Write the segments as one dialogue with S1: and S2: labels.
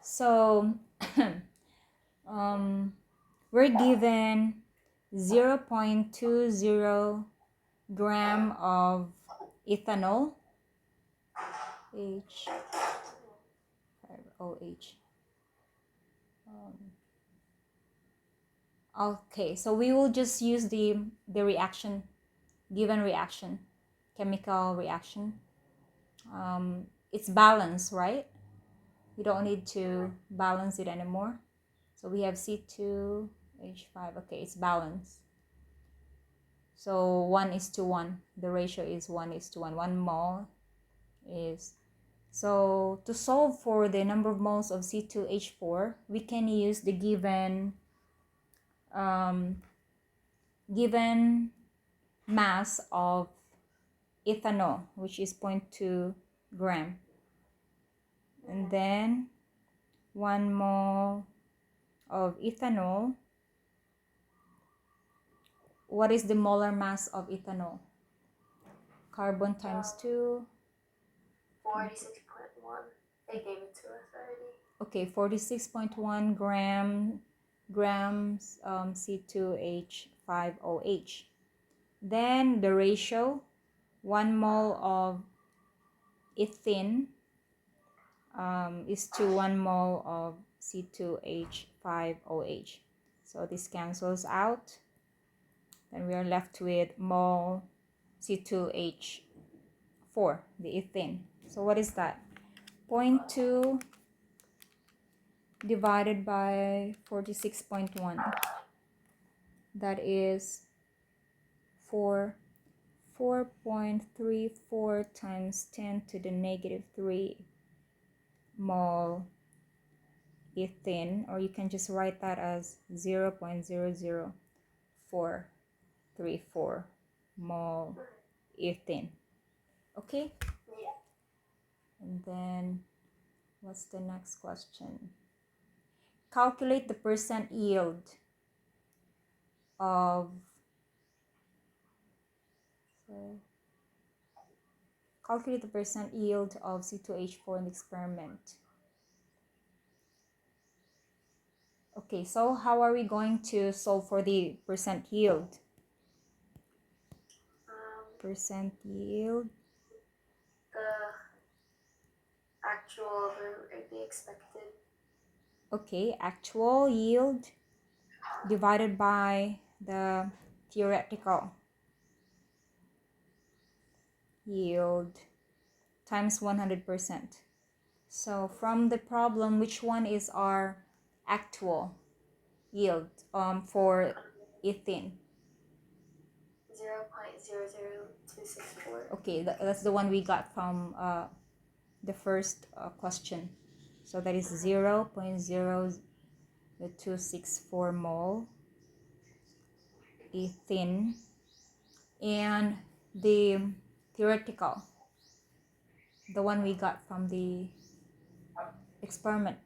S1: So we're given 0.20 gram of ethanol, H5OH. Okay, so we will just use the reaction, given reaction, chemical reaction. It's balanced, right? We don't need to balance it anymore. So we have C2H5. Okay, it's balanced. So 1:1. The ratio is 1:1. 1 mole is. So to solve for the number of moles of C2H4, we can use the given mass of ethanol, which is 0.2 gram. And then 1 mole of ethanol. What is the molar mass of ethanol? Carbon times 2.
S2: 46.1. They gave it to us already.
S1: Okay, 46.1 grams C2H5OH. Then the ratio, 1 mole of ethene is to 1 mole of C2H5OH. So this cancels out. Then we are left with mole C2H4, the ethene. So what is that? 0.2 divided by 46.1. That is 4.34 times 10 to the negative 3 mole ethene, or you can just write that as 0.00434 mole ethene. Okay?
S2: Yeah.
S1: And then what's the next question? Calculate the percent yield of calculate the percent yield of C2H4 in the experiment. Okay, so how are we going to solve for the percent yield? Percent yield.
S2: The actual or the expected.
S1: Okay, actual yield divided by the theoretical yield times 100%. So from the problem, which one is our actual yield for ethene?
S2: 0.00264.
S1: Okay, that's the one we got from the first question. So that is 0.0264 mole ethene. And the theoretical, the one we got from the experiment,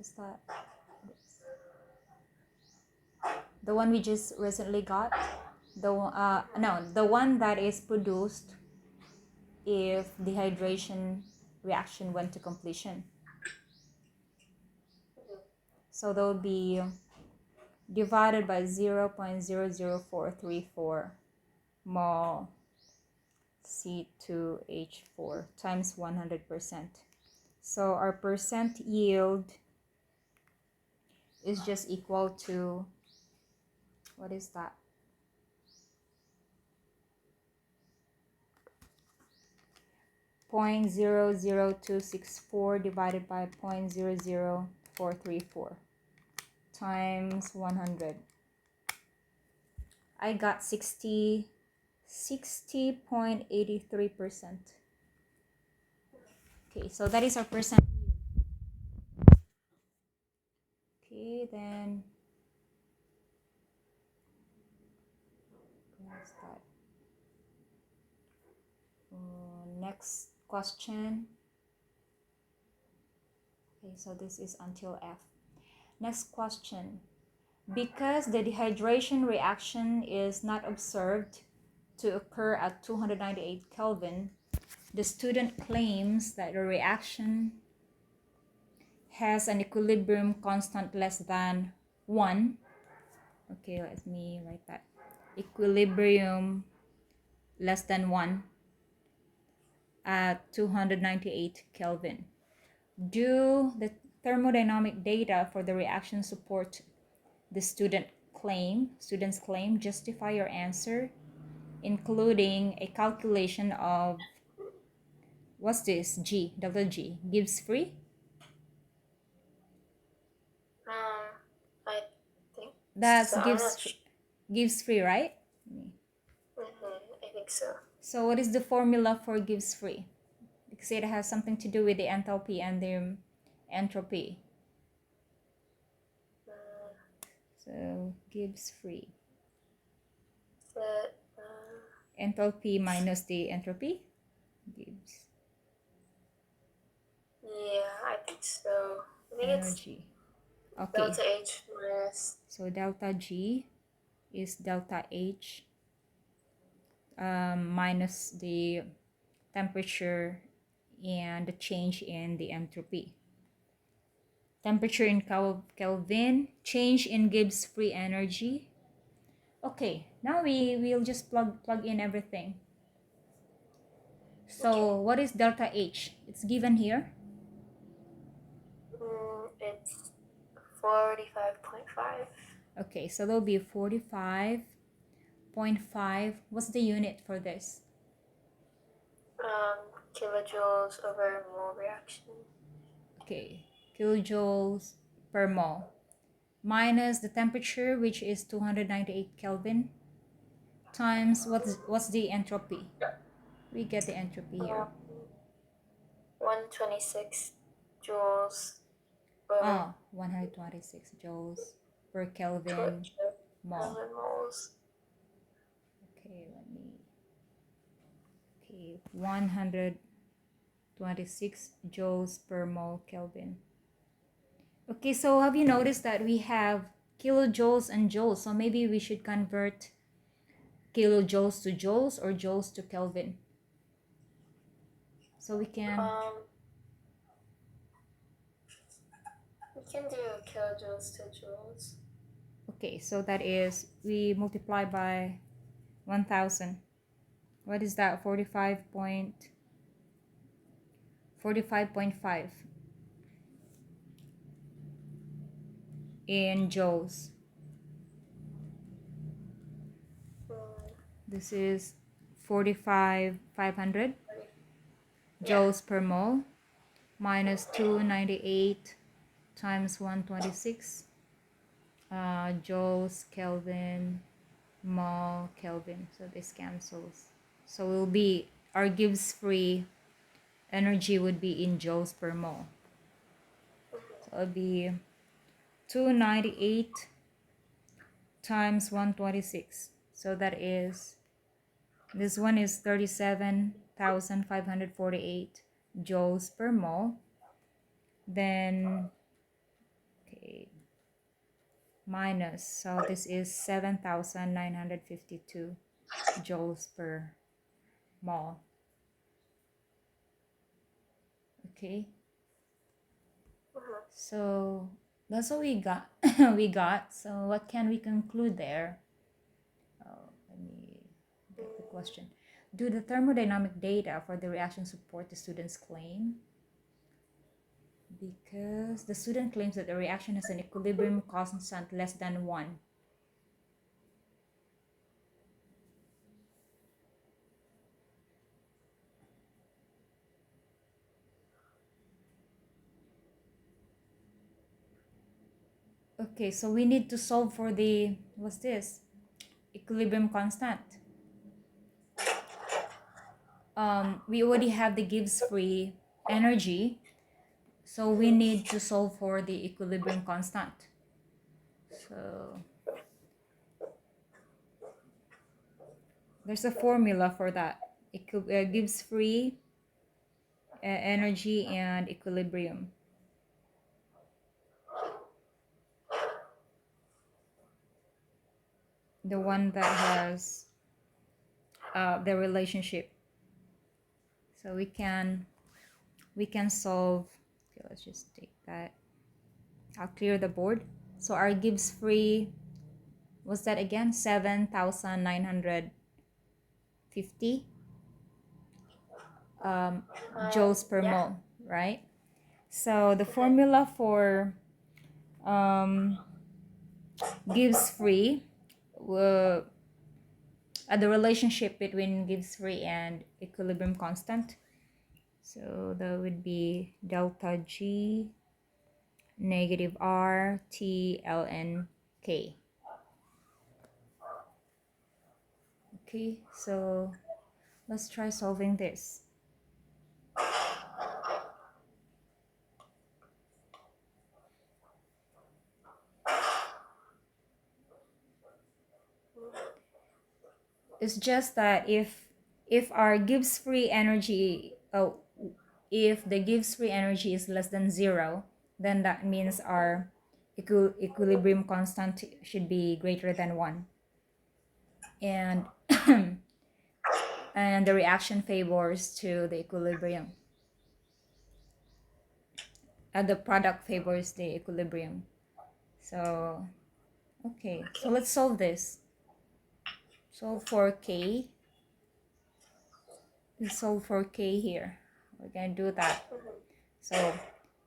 S1: is that the one we just recently got? The one that is produced if dehydration reaction went to completion. So that would be divided by 0.00434 mole C2H4 times 100%. So our percent yield is just equal to, what is that? Point 0.00264 divided by 0.00434 times 100. I got 60.83%. Okay, so that is our percent yield. Okay, then what's that? Next question. Okay, so this is until F. Next question. Because the dehydration reaction is not observed to occur at 298 Kelvin, the student claims that the reaction has an equilibrium constant less than 1. Okay, let me write that. Equilibrium less than 1 at 298 Kelvin. Do the thermodynamic data for the reaction support the student's claim? Justify your answer, including a calculation of, what's this, G, delta G, Gibbs free?
S2: I think
S1: That's
S2: so. I'm not sure.
S1: Gibbs free, right?
S2: I think so.
S1: So what is the formula for Gibbs free? Because it has something to do with the enthalpy and the entropy. So Gibbs free. Enthalpy minus the entropy. Gibbs.
S2: Yeah, I think so. I think
S1: Energy.
S2: it's
S1: Okay.
S2: delta H minus.
S1: So delta G is delta H minus the temperature and the change in the entropy. Temperature in Kelvin, change in Gibbs free energy. Okay, now we'll just plug in everything. So
S2: Okay.
S1: what is delta H? It's given here.
S2: It's 45.5.
S1: Okay, so there'll be 45.5. What's the unit for this?
S2: Kilojoules over mole reaction.
S1: Okay, kilojoules per mole. Minus the temperature, which is 298 Kelvin, times what's the entropy? We get the entropy here.
S2: 126 joules per
S1: 126 joules per Kelvin mole.
S2: moles.
S1: Okay, 126 joules per mole Kelvin. Okay, so have you noticed that we have kilojoules and joules? So maybe we should convert kilojoules to joules or joules to Kelvin. So we can
S2: do kilojoules to joules.
S1: Okay, so that is, we multiply by 1000. What is that? 45.5 in joules. This is 500 joules per mole minus 298 times 126 joules Kelvin mole Kelvin. So this cancels. So it will be, our Gibbs free energy would be in joules per mole. So it'll be 298 times 126. So that is, this one is 37,548 joules per mole. Then, okay, minus, so this is 7,952 joules per mole. Okay, so that's what we got. So what can we conclude there? Let me get the question. Do the thermodynamic data for the reaction support the student's claim? Because the student claims that the reaction has an equilibrium constant less than 1. Okay, so we need to solve for the, what's this? Equilibrium constant. We already have the Gibbs free energy, so we need to solve for the equilibrium constant. So there's a formula for that. Gibbs free energy and equilibrium. The one that has the relationship. So we can solve. Okay, let's just take that. I'll clear the board. So our Gibbs free, what's that again? 7,950 joules per
S2: Yeah.
S1: mole, right? So the formula for Gibbs free, the relationship between Gibbs free and equilibrium constant. So that would be delta G negative R T ln K. Okay, so let's try solving this. It's just that if our Gibbs free energy, if the Gibbs free energy is less than 0, then that means our equilibrium constant should be greater than 1, and and the reaction favors to the equilibrium, and the product favors the equilibrium. So okay, so let's solve this. Solve for K. Let's solve for K here. We're gonna do that. So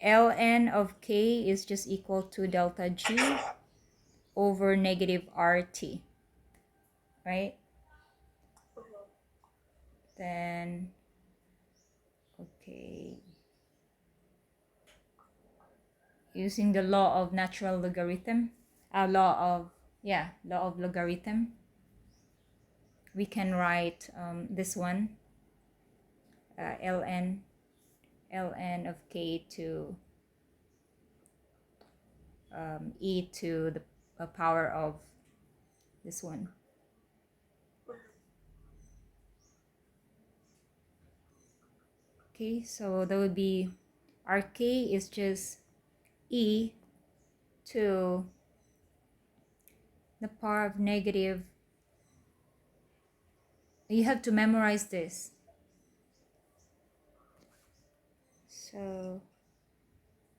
S1: ln of K is just equal to delta G over negative RT, right? Then, okay, using the law of natural logarithm, law of logarithm, we can write this one, ln of K to e to the power of this one. Okay, so that would be our K is just e to the power of negative. You have to memorize this. So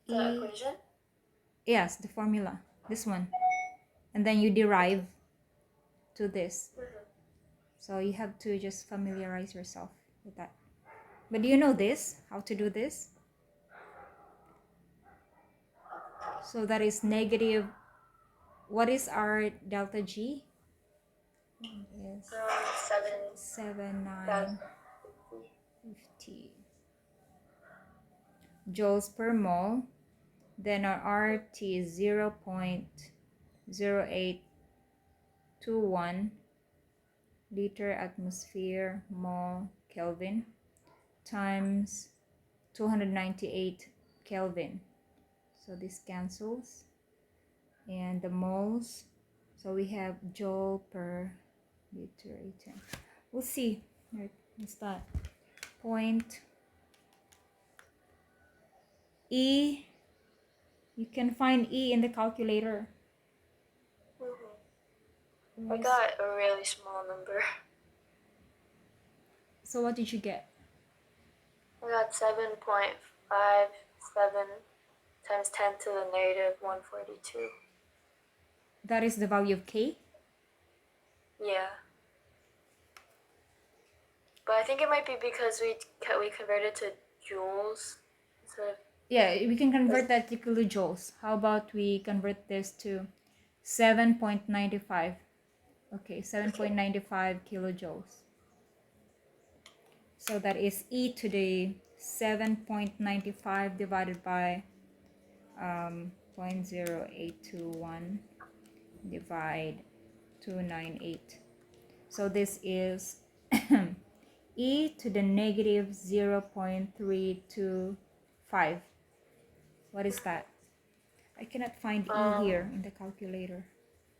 S2: The equation?
S1: Yes, the formula, this one, and then you derive to this. So you have to just familiarize yourself with that. But do you know this, how to do this? So that is negative, what is our delta G? Is 7,950 joules per mole. Then our RT is 0.0821 liter atmosphere mole Kelvin times 298 Kelvin. So this cancels, and the moles, so we have joule per liter 810. We'll see. Right, what's that? Point E. You can find E in the calculator.
S2: I got a really small number.
S1: So what did you get?
S2: I got 7.57 times 10 to the negative 142.
S1: That is the value of K?
S2: Yeah. But I think it might be because we converted to joules instead of...
S1: Yeah, we can convert that to kilojoules. How about we convert this to 7.95? Okay, 7.95 kilojoules. So that is E to the 7.95 divided by 0.0821 divide 298. So this is E to the negative 0.325. What is that? I cannot find E here in the calculator.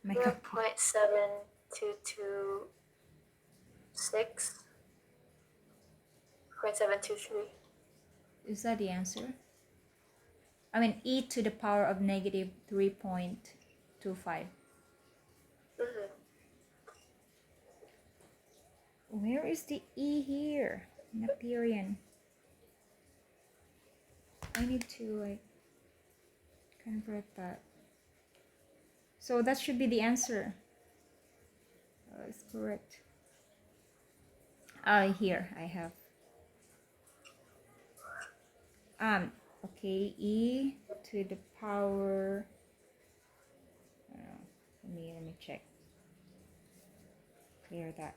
S2: 0.7226. 0.723.
S1: Is that the answer? I mean, E to the power of negative 3.25. Where is the E here? Napierian. I need to Convert that. So that should be the answer. It's correct. Here I have. Okay, e to the power. Let me check. Clear that.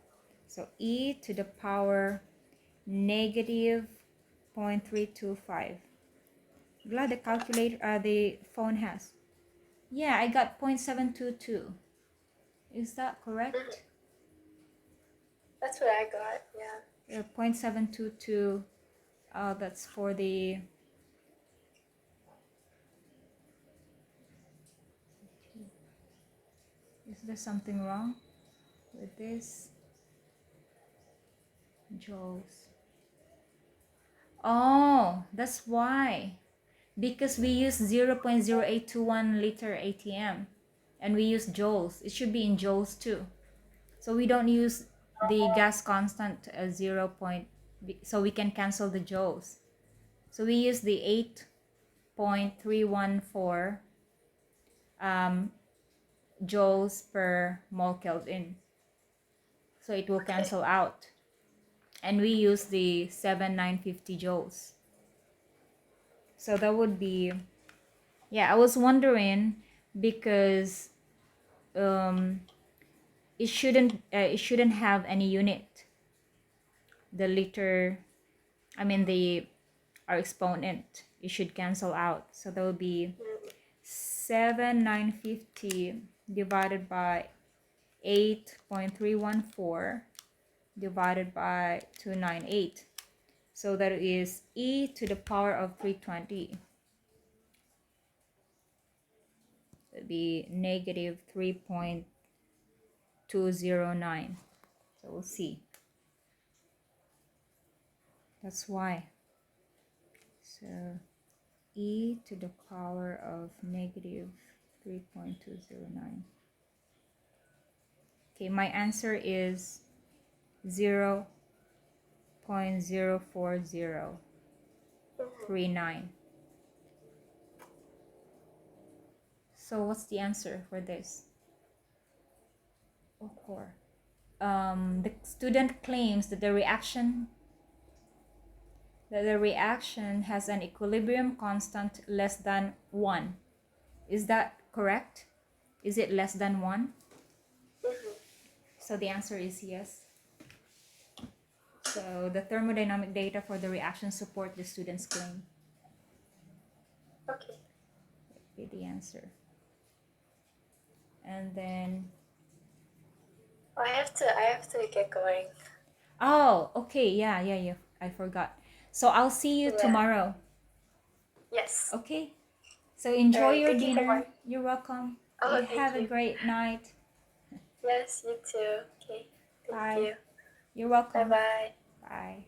S1: So e to the power negative 0.325. Glad the calculator, the phone has. Yeah, I got 0.722. Is that correct?
S2: That's what I got, yeah.
S1: 0.722. That's for the. Is there something wrong with this? Joules. Oh, that's why. Because we use 0.0821 liter ATM and we use joules. It should be in joules too. So we don't use the gas constant as 0. So we can cancel the joules. So we use the 8.314 joules per mole Kelvin. So it will cancel out. And we use the 7,950 joules. So that would be, yeah, I was wondering because it shouldn't have any unit. The liter, I mean our exponent, it should cancel out. So that would be 7,950 divided by 8.314 divided by 298. So that is e to the power of 320. It would be negative 3.209. So we'll see. That's why. So e to the power of negative 3.209. Okay, my answer is 0.04039. So what's the answer for this? Okay. The student claims that the reaction has an equilibrium constant less than 1. Is that correct? Is it less than 1? So the answer is yes. So the thermodynamic data for the reaction support the student's claim.
S2: Okay.
S1: That would be the answer. And then
S2: I have to get going.
S1: oh, okay, yeah, I forgot. So I'll see you tomorrow.
S2: Yes.
S1: Okay. So enjoy your
S2: thank you so
S1: dinner.
S2: much.
S1: You're welcome.
S2: Oh,
S1: You have
S2: thank
S1: a
S2: you.
S1: great night.
S2: Yes, you too. Okay. Thank
S1: Bye.
S2: you.
S1: You're welcome.
S2: Bye-bye.
S1: Bye.